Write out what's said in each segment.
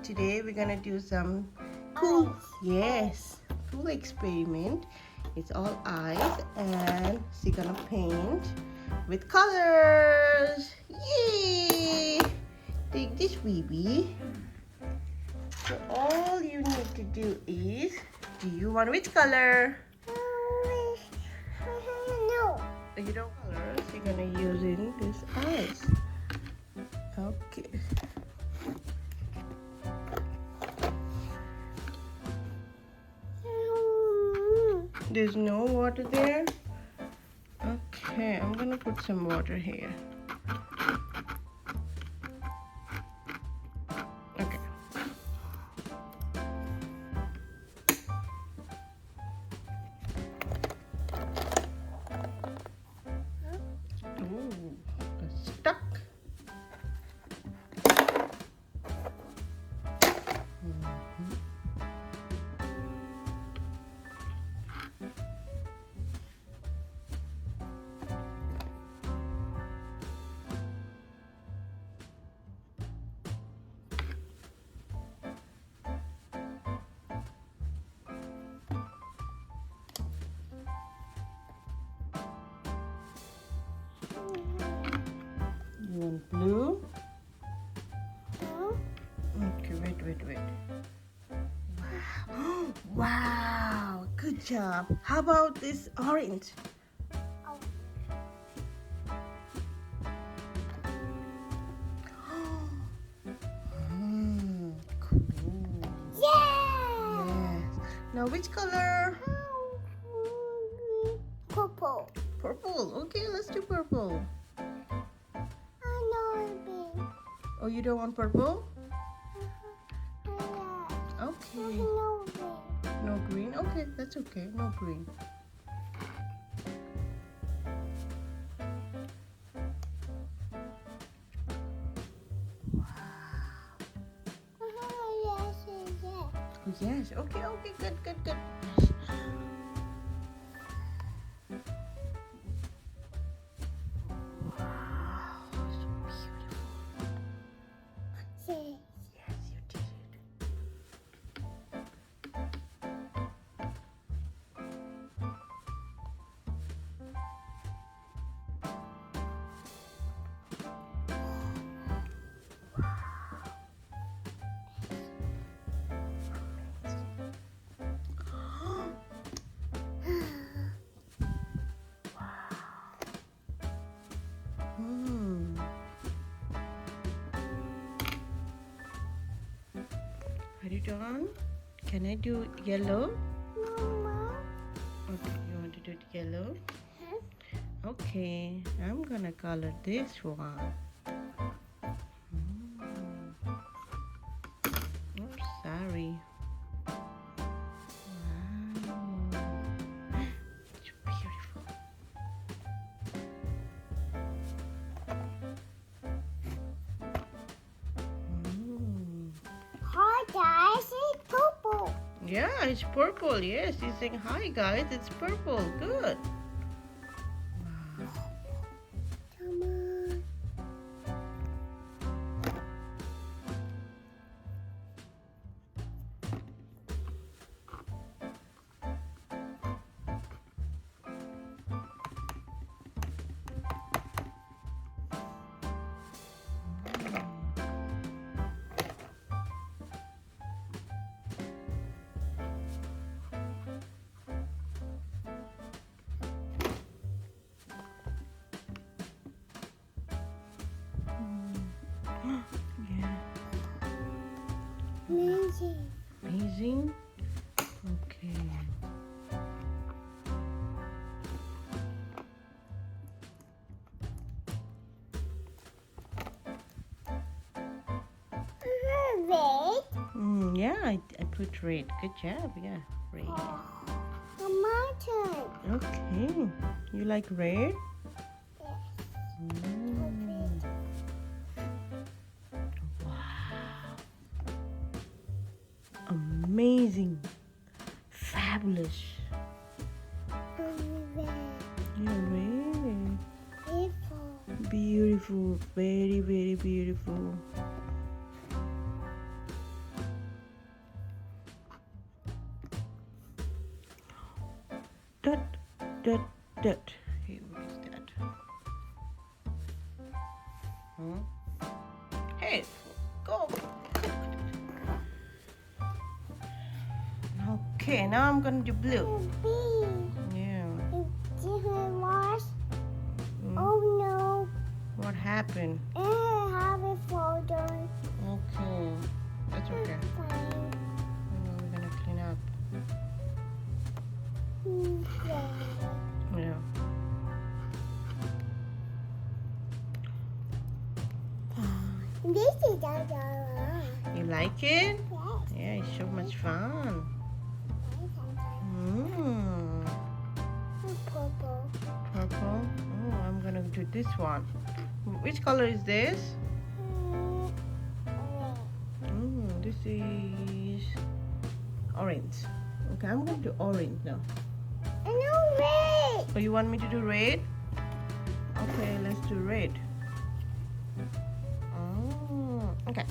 today we're gonna do some cool, yes, cool experiment. It's all eyes, and she's gonna paint with colors. Yay! Take this, baby. So all you need to do is, do you want which color? No. You don't colors. You're gonna use in this eyes. Okay. There's no water there. Okay, I'm gonna put some water here. Okay. Ooh, it's stuck. You want blue? No. Okay, wait. Wow. Wow, good job. How about this orange? Oh. Cool. Yeah. Yes. Now which color? Purple. Purple. Okay, let's do purple. I know it. Oh, you don't want purple? Yeah. Okay. No. No green? Okay, that's okay. No green. Oh, yes. Okay, good. Wow, so beautiful. Yes. Yes, you did it. Hmm. Are you done? Can I do yellow? Mama. Okay, you want to do it yellow? Huh? Okay, I'm gonna color this one. Oops, sorry. Wow. It's beautiful. Mm. Hi guys, it's purple. Yeah, it's purple. Yes, he's saying hi guys. It's purple. Good. Wow. Come on. Yeah. Amazing. Amazing. Okay. Red. Yeah, I put red. Good job. Yeah, red. The mountain. Okay. You like red? Yes. Mm. Wow. Amazing. Fabulous. Red. Yeah, red. Beautiful. Beautiful. Very, very beautiful. that. Hey, what is that? Hey, go. Okay, now I'm gonna do blue. B. Yeah. Different wash. Mm. Oh no. What happened? I have a folder. Okay. That's okay. Fine. Now we're gonna clean up. Yeah. Yeah. This is a You like it? Yes. Yeah, it's so much fun. Mm. Purple. Purple. Oh, I'm gonna do this one. Which color is this? Red. This is orange. Okay, I'm gonna do orange now. I know red. Oh, you want me to do red? Okay, let's do red. Oh, okay.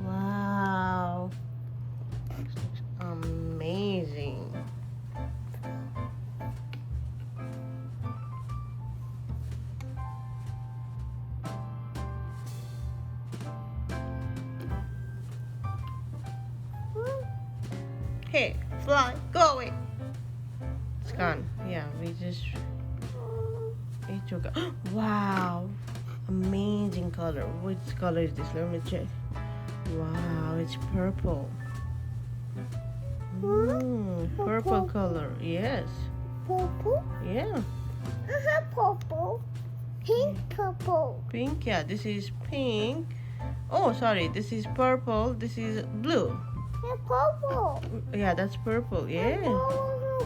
Wow. This looks amazing. Hey, fly, go away. It's gone. Yeah, we just it took. Wow, amazing color. Which color is this? Let me check. Wow, it's purple. Purple color. Yes. Purple. Yeah. Purple. Pink purple. Pink. Yeah, this is pink. Oh, sorry. This is purple. This is blue. Purple. Yeah, that's purple. Yeah.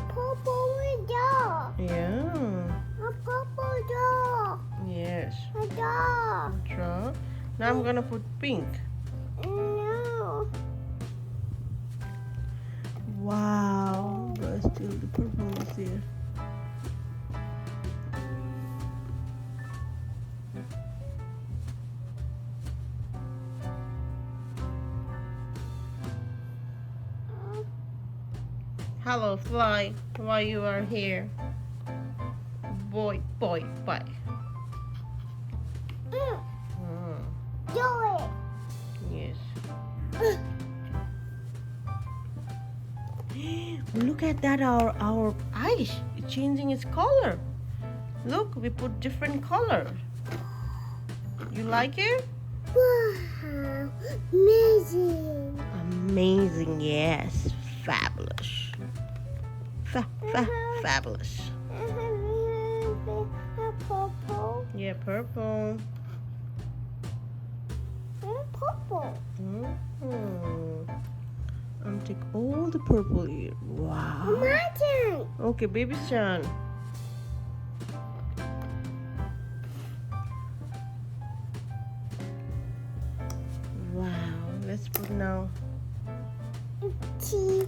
Purple dog. Yeah. A purple dog. Yes. A dog. Draw. Now I'm gonna put pink. No. Wow. But still the purple is there. Hello, fly. Why you are here? Boy, boy, boy. Do it. Yes. Look at that, our ice. It's changing its color. Look, we put different color. You like it? Wow. Amazing. Amazing, yes. Fabulous. Fabulous. Purple. Yeah, purple. Purple. I'm take all the purple here. Wow. My turn. Okay, baby's turn. Wow. Let's put now. T.